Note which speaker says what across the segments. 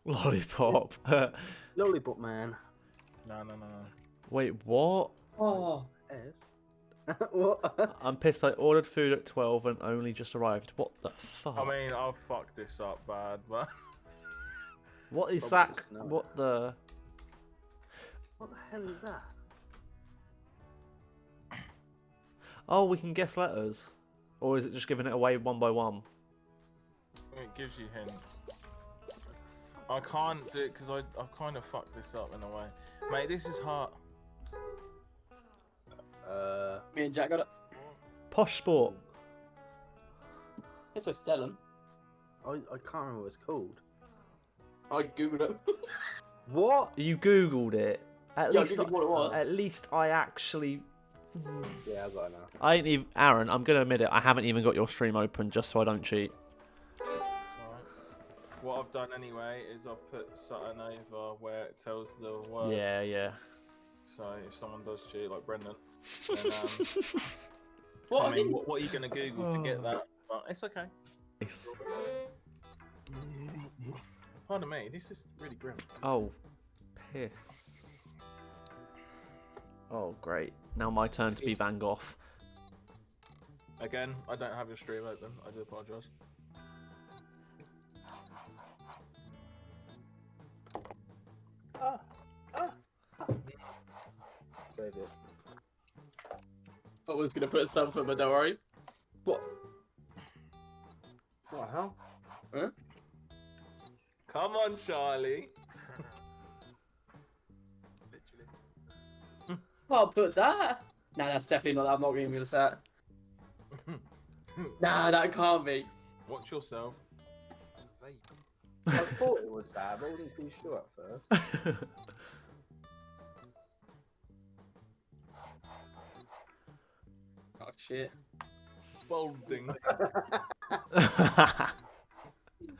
Speaker 1: Lollipop.
Speaker 2: Lollipop man.
Speaker 3: No.
Speaker 1: Wait, what?
Speaker 4: Oh,
Speaker 2: S. What?
Speaker 1: I'm pissed. I ordered food at 12 and only just arrived. What the fuck?
Speaker 3: I mean, I'll fuck this up bad, but
Speaker 1: what is
Speaker 2: Probably
Speaker 1: that?
Speaker 2: snow.
Speaker 1: What the?
Speaker 2: What the hell is that?
Speaker 1: Oh, we can guess letters. Or is it just giving it away one by one?
Speaker 3: it gives you hints. I can't do it because I've kind of fucked this up in a way. Mate, this is hard.
Speaker 4: me and Jack got it.
Speaker 1: Posh Sport.
Speaker 4: It's so selling.
Speaker 2: I can't remember what it's called.
Speaker 4: I googled it.
Speaker 2: What?
Speaker 1: You googled it. At
Speaker 4: Yeah, I
Speaker 1: least
Speaker 4: googled what it was.
Speaker 1: At least I actually.
Speaker 2: Yeah, I got it now.
Speaker 1: I ain't even. Aaron, I'm gonna admit it. I haven't even got your stream open just so I don't cheat.
Speaker 3: Alright. What I've done anyway is I've put something over where it tells the word.
Speaker 1: Yeah, yeah.
Speaker 3: So if someone does cheat, like Brendan, then,
Speaker 4: What?
Speaker 3: I mean, what are you gonna Google to get that? But it's okay.
Speaker 1: It's...
Speaker 3: Pardon me, this is really grim.
Speaker 1: Oh, piss. Oh, great. Now my turn to be Van Gogh.
Speaker 3: Again, I don't have your stream open. I do apologise.
Speaker 2: Save it.
Speaker 4: I was gonna put something, but don't worry. What?
Speaker 2: What the hell?
Speaker 4: Huh?
Speaker 3: Come on, Charlie.
Speaker 4: I'll put that. Nah, that's definitely not. I'm not giving you that. Nah, that can't be.
Speaker 3: Watch yourself.
Speaker 2: I thought it was that, but I wasn't too sure at first.
Speaker 4: Oh shit.
Speaker 3: Bolding.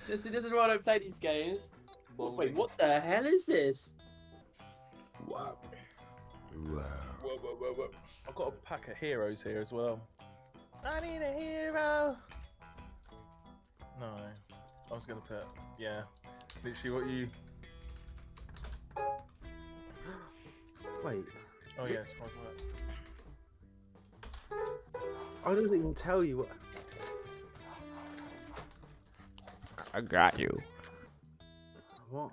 Speaker 4: This is why I don't play these games.
Speaker 3: Bolding.
Speaker 4: Wait, what the hell is this?
Speaker 2: Wow.
Speaker 3: Whoa. I've got a pack of heroes here as well. I need a hero. No, I was gonna put literally what you.
Speaker 2: Wait,
Speaker 3: Oh yeah, spice work.
Speaker 2: I didn't even tell you what.
Speaker 1: I got you.
Speaker 2: What?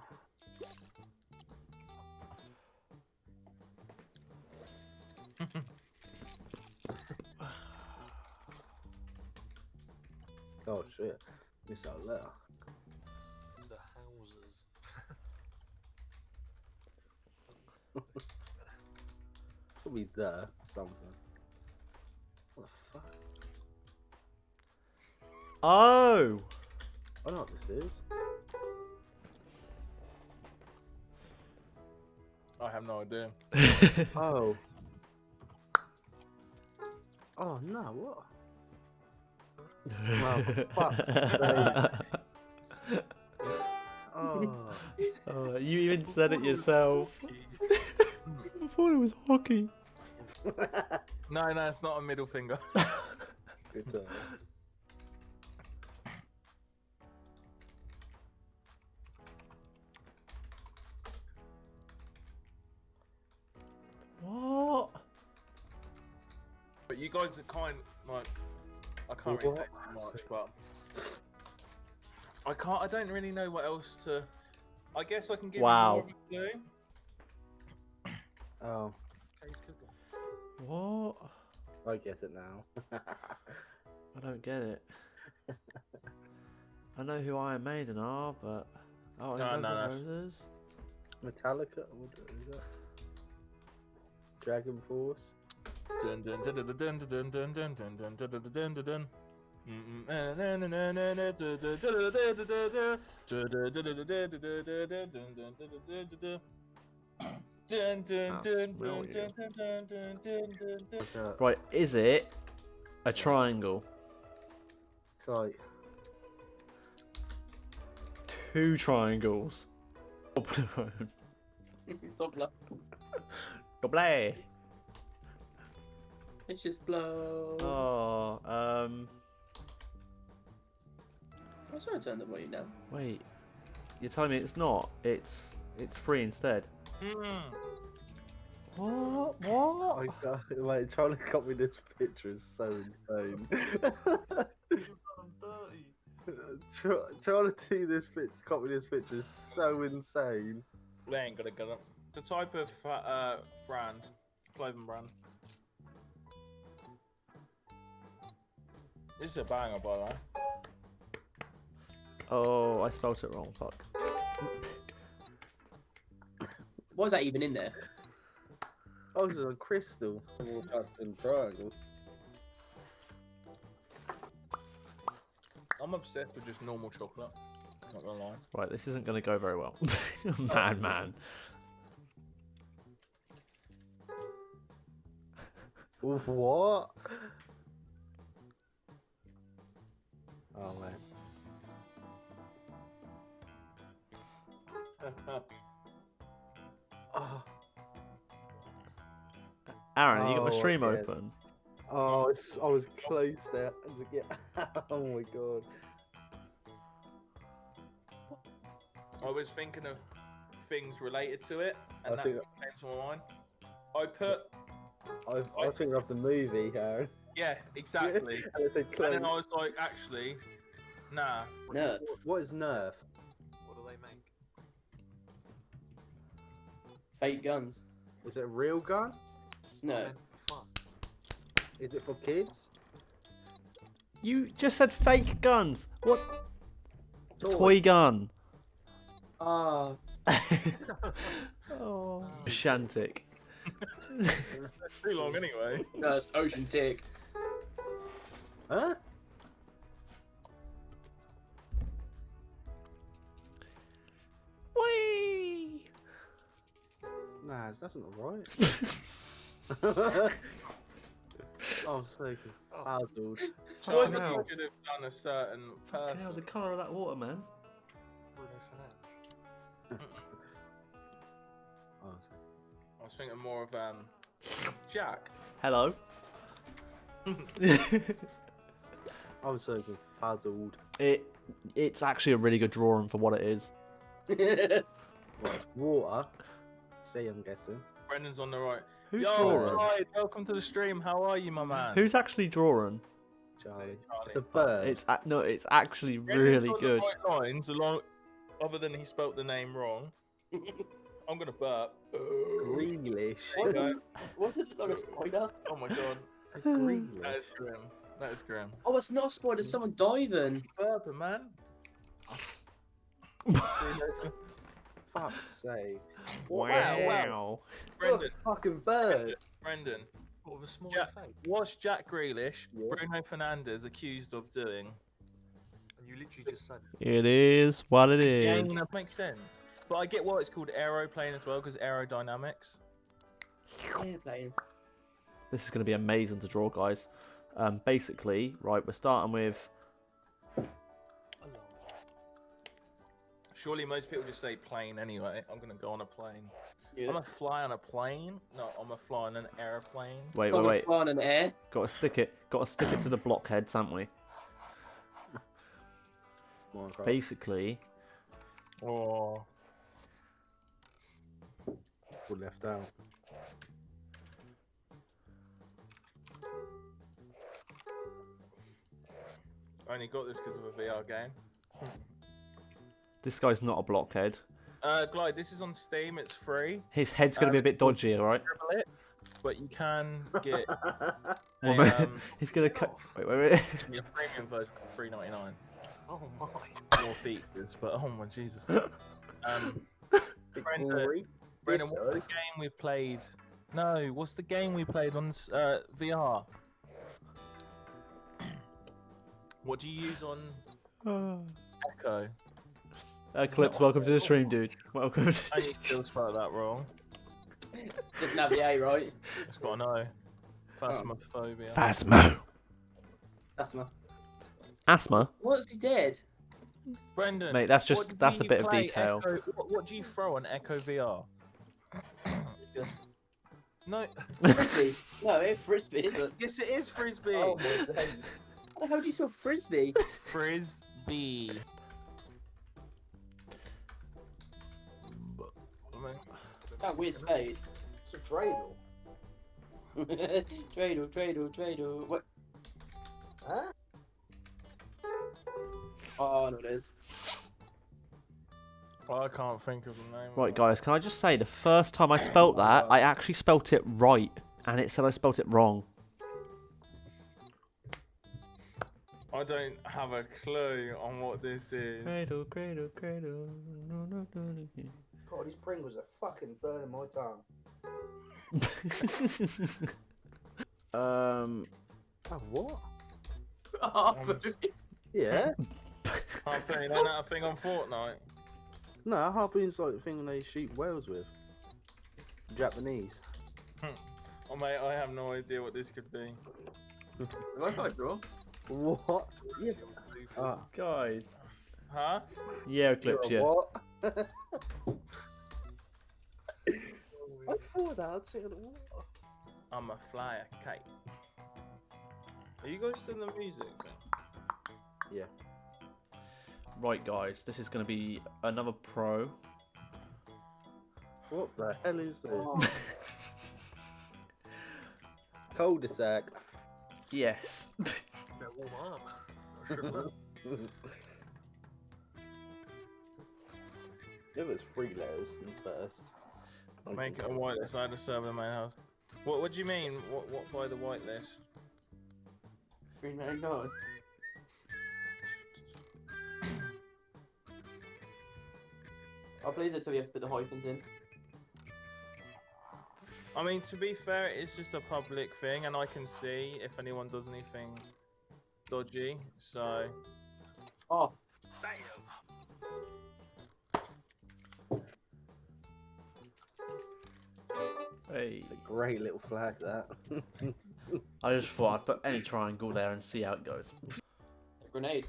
Speaker 2: Oh shit. Missed out letter.
Speaker 5: The houses.
Speaker 2: Probably there, something. What the fuck?
Speaker 1: Oh!
Speaker 2: I know what this is.
Speaker 3: I have no idea.
Speaker 2: Oh. Oh no, what? Wow, for fuck's sake. Oh.
Speaker 1: Oh, you even said it yourself. I thought it was hockey.
Speaker 3: No, it's not a middle finger.
Speaker 2: Good time.
Speaker 1: What?
Speaker 3: But you guys are kind like I can't really say too much, but I don't really know what else to. I guess I can give
Speaker 1: Wow.
Speaker 3: you more of a clue.
Speaker 2: Oh,
Speaker 1: What?
Speaker 2: I get it now.
Speaker 1: I don't get it. I know who Iron Maiden are, but oh,
Speaker 3: No,
Speaker 1: Guns N'
Speaker 3: that's-
Speaker 1: Roses.
Speaker 2: Metallica? What is that? Dragon Force?
Speaker 3: Dun dun dun dun dun dun dun dun dun dun dun dun dun dun.
Speaker 1: Right, is it a triangle?
Speaker 2: It's like,
Speaker 1: Two triangles.
Speaker 4: Stop laughing.
Speaker 1: Go play.
Speaker 4: It's just blow.
Speaker 1: Oh,
Speaker 4: I'm sorry to turn the volume down.
Speaker 1: wait. You're telling me it's not? It's free instead.
Speaker 3: Mm.
Speaker 1: What?
Speaker 2: Oh my god, mate, trying to copy this picture is so insane. Trying to do this picture, copy this picture is so insane.
Speaker 3: They ain't gonna get it. The type of brand, clothing brand. This is a banger, by the way.
Speaker 1: Oh, I spelt it wrong. Fuck.
Speaker 4: Why is that even in there?
Speaker 2: Oh, it's a crystal. Triangle.
Speaker 3: I'm obsessed with just normal chocolate. Not gonna lie.
Speaker 1: Right, this isn't going to go very well. Man.
Speaker 2: What? Oh man. Oh,
Speaker 1: Aaron, you got my
Speaker 2: Oh,
Speaker 1: stream
Speaker 2: yeah.
Speaker 1: open.
Speaker 2: oh I was close there. Oh my god.
Speaker 3: I was thinking of things related to it, and
Speaker 2: I
Speaker 3: that
Speaker 2: think-
Speaker 3: came to my mind. I put,
Speaker 2: I was thinking of the movie, Aaron.
Speaker 3: yeah, exactly.
Speaker 2: And I said
Speaker 3: And
Speaker 2: close.
Speaker 3: then I was like, actually, nah.
Speaker 4: No.
Speaker 2: What is Nerf?
Speaker 5: What do they make?
Speaker 4: Fake guns.
Speaker 2: Is it a real gun?
Speaker 4: No.
Speaker 5: Meant for fun.
Speaker 2: Is it for kids?
Speaker 1: You just said fake guns. What?
Speaker 2: Toy.
Speaker 1: Toy gun.
Speaker 4: Oh.
Speaker 1: Oh. Shantic.
Speaker 3: Too long anyway.
Speaker 4: No, it's Ocean Tick.
Speaker 2: Huh?
Speaker 1: Whee!
Speaker 2: Nah, that's not right. I'm so puzzled.
Speaker 3: So
Speaker 1: Fucking
Speaker 3: you
Speaker 1: hell.
Speaker 3: could have done a certain
Speaker 1: Fucking hell,
Speaker 3: person.
Speaker 1: the colour of that water, man.
Speaker 5: Bruno Fernandes.
Speaker 2: Oh,
Speaker 3: I was thinking more of Jack.
Speaker 1: Hello.
Speaker 2: I'm so puzzled.
Speaker 1: It's actually a really good drawing for what it is.
Speaker 2: What, water? See, I'm guessing.
Speaker 3: Brendan's on the right.
Speaker 1: Who's
Speaker 3: Yo,
Speaker 1: drawing?
Speaker 3: hi, welcome to the stream. How are you, my man?
Speaker 1: Who's actually drawing?
Speaker 2: Charlie.
Speaker 3: Charlie.
Speaker 2: It's a bird.
Speaker 1: It's actually
Speaker 3: Brendan's
Speaker 1: really
Speaker 3: got
Speaker 1: good.
Speaker 3: The right lines, other than he spelt the name wrong. I'm gonna burp.
Speaker 2: Greenish.
Speaker 3: There you go.
Speaker 4: Was it like a spider?
Speaker 3: Oh my god,
Speaker 2: A greenish.
Speaker 3: that is grim. That is grim.
Speaker 4: Oh, it's not a spider. It's someone diving.
Speaker 3: Burping, man.
Speaker 2: Fuck's sake.
Speaker 1: Wow.
Speaker 3: Brendan,
Speaker 2: What a fucking bird.
Speaker 3: Brendan,
Speaker 5: What with a smaller
Speaker 3: Jack,
Speaker 5: face?
Speaker 3: what's Jack Grealish,
Speaker 2: Yeah.
Speaker 3: Bruno Fernandes accused of doing?
Speaker 5: And you literally just said it.
Speaker 1: It is what it
Speaker 3: Yeah,
Speaker 1: is.
Speaker 3: that makes sense. But I get why it's called aeroplane as well, because aerodynamics.
Speaker 4: Airplane.
Speaker 1: This is going to be amazing to draw, guys. Basically, right, we're starting with...
Speaker 5: Hello.
Speaker 3: Surely most people just say plane anyway. I'm gonna go on a plane.
Speaker 4: Yeah.
Speaker 3: I'm gonna fly on a plane. No, I'm gonna fly on an airplane.
Speaker 1: Wait.
Speaker 4: Flying in the air.
Speaker 1: Got to stick it to the blockheads, haven't we?
Speaker 2: Come on, Carl.
Speaker 1: Basically,
Speaker 3: Oh.
Speaker 2: We're left out.
Speaker 3: I only got this because of a VR game.
Speaker 1: this guy's not a blockhead.
Speaker 3: Glide, this is on Steam. It's free.
Speaker 1: His head's going to be a bit dodgy, alright?
Speaker 3: Scribble it, but you can get
Speaker 1: Well,
Speaker 3: a,
Speaker 1: he's going to cut... Wait.
Speaker 3: your premium version for $3.99.
Speaker 5: Oh my.
Speaker 3: More features, but oh my Jesus.
Speaker 2: Big
Speaker 3: Brendan,
Speaker 2: glory.
Speaker 3: Brendan,
Speaker 2: This
Speaker 3: what's the
Speaker 2: guy.
Speaker 3: game we played? No, what's the game we played on VR? What do you use on Echo?
Speaker 1: Clips, welcome to the stream, dude. Welcome.
Speaker 3: And you still spelled that wrong.
Speaker 4: Doesn't have the A, right?
Speaker 3: It's got an O. Phasmophobia.
Speaker 1: Phasmo.
Speaker 4: That's my.
Speaker 1: Asthma?
Speaker 4: What's he dead?
Speaker 3: Brendan,
Speaker 1: Mate, that's
Speaker 3: what do
Speaker 1: a
Speaker 3: you
Speaker 1: bit of
Speaker 3: play
Speaker 1: detail.
Speaker 3: Echo, what do you throw on Echo VR?
Speaker 4: Discuss.
Speaker 3: No.
Speaker 4: Frisbee. No, it ain't frisbee, is it?
Speaker 3: Yes, it is frisbee.
Speaker 4: Oh my days. How the hell do you spell frisbee?
Speaker 3: Frisbee.
Speaker 4: That weird spade.
Speaker 2: It's a dreidel.
Speaker 4: Dreidel. What?
Speaker 2: Huh?
Speaker 4: Oh, no, it is.
Speaker 3: Well, I can't think of the name.
Speaker 1: Right, guys, can I just say the first time I spelt that, I actually spelt it right, and it said I spelt it wrong.
Speaker 3: I don't have a clue on what this is.
Speaker 1: Cradle, cradle, cradle.
Speaker 2: God, these Pringles are fucking burning my tongue. Oh, what? Yeah.
Speaker 3: Harpoon, ain't that a thing on Fortnite?
Speaker 2: No, harpoon's like the thing they shoot whales with. Japanese.
Speaker 3: Oh mate, I have no idea what this could be.
Speaker 4: Okay, bro.
Speaker 2: What? Yeah. Ah.
Speaker 1: Guys.
Speaker 3: Huh?
Speaker 1: Yeah, Eclipse, yeah.
Speaker 2: What? I thought that. I'd say what?
Speaker 3: I'm a fly a kite. Are you guys still in the music thing?
Speaker 2: Yeah.
Speaker 1: Right, guys, this is going to be another pro.
Speaker 2: What the hell is this?
Speaker 4: Oh.
Speaker 2: Cul-de-sac.
Speaker 1: Yes.
Speaker 5: They're warm up. Shrivel up.
Speaker 2: Give us 3 letters first.
Speaker 3: Make it a white list. I had a server in my house. What do you mean? What by the white list?
Speaker 4: Green Man God. I'll please it till we have to put the hyphens in.
Speaker 3: I mean, to be fair, it's just a public thing, and I can see if anyone does anything dodgy. So.
Speaker 4: Oh,
Speaker 1: Hey.
Speaker 2: It's a great little flag, that.
Speaker 1: I just thought I'd put any triangle there and see how it goes.
Speaker 4: a grenade.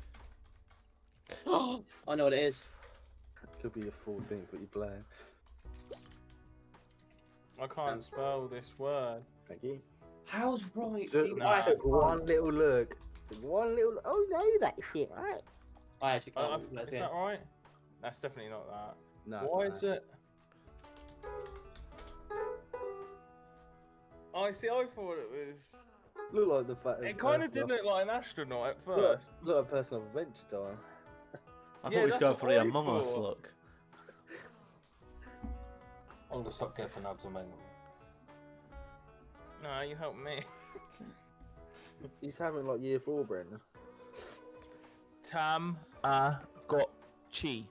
Speaker 4: Oh, I know what it is.
Speaker 2: Could be the 14th that you're playing.
Speaker 3: I can't spell this word.
Speaker 2: Thank you.
Speaker 4: How's right?
Speaker 2: Took,
Speaker 3: Nah.
Speaker 2: took one little look. Took one little. Oh no, that shit, right?
Speaker 4: I actually can't.
Speaker 3: Is
Speaker 4: Let's
Speaker 3: that right? That's definitely not that.
Speaker 2: No.
Speaker 3: Why is it? Oh, I see. I thought it was.
Speaker 2: Look like the fact.
Speaker 3: It kind of did look like an astronaut at
Speaker 2: Look,
Speaker 3: first.
Speaker 2: look like Person of Adventure Time.
Speaker 1: I
Speaker 3: Yeah,
Speaker 1: thought we was
Speaker 3: that's
Speaker 1: going
Speaker 3: what
Speaker 1: for the
Speaker 3: I
Speaker 1: Among Us
Speaker 3: thought.
Speaker 1: look.
Speaker 5: I'm gonna stop guessing odds and men.
Speaker 3: No, you help me.
Speaker 2: He's having like year 4, Brendan.
Speaker 3: Tamagotchi.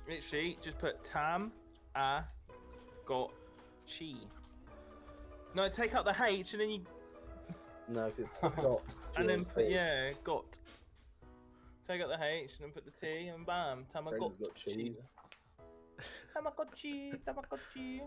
Speaker 3: Literally, just put Tamagotchi. No, take out the H and then you.
Speaker 2: No, because it's got.
Speaker 3: And then put, yeah, got. Take out the H and then put the T and bam,
Speaker 2: Brendan's got
Speaker 3: Tamagotchi.
Speaker 2: cheese.
Speaker 3: Tamagotchi.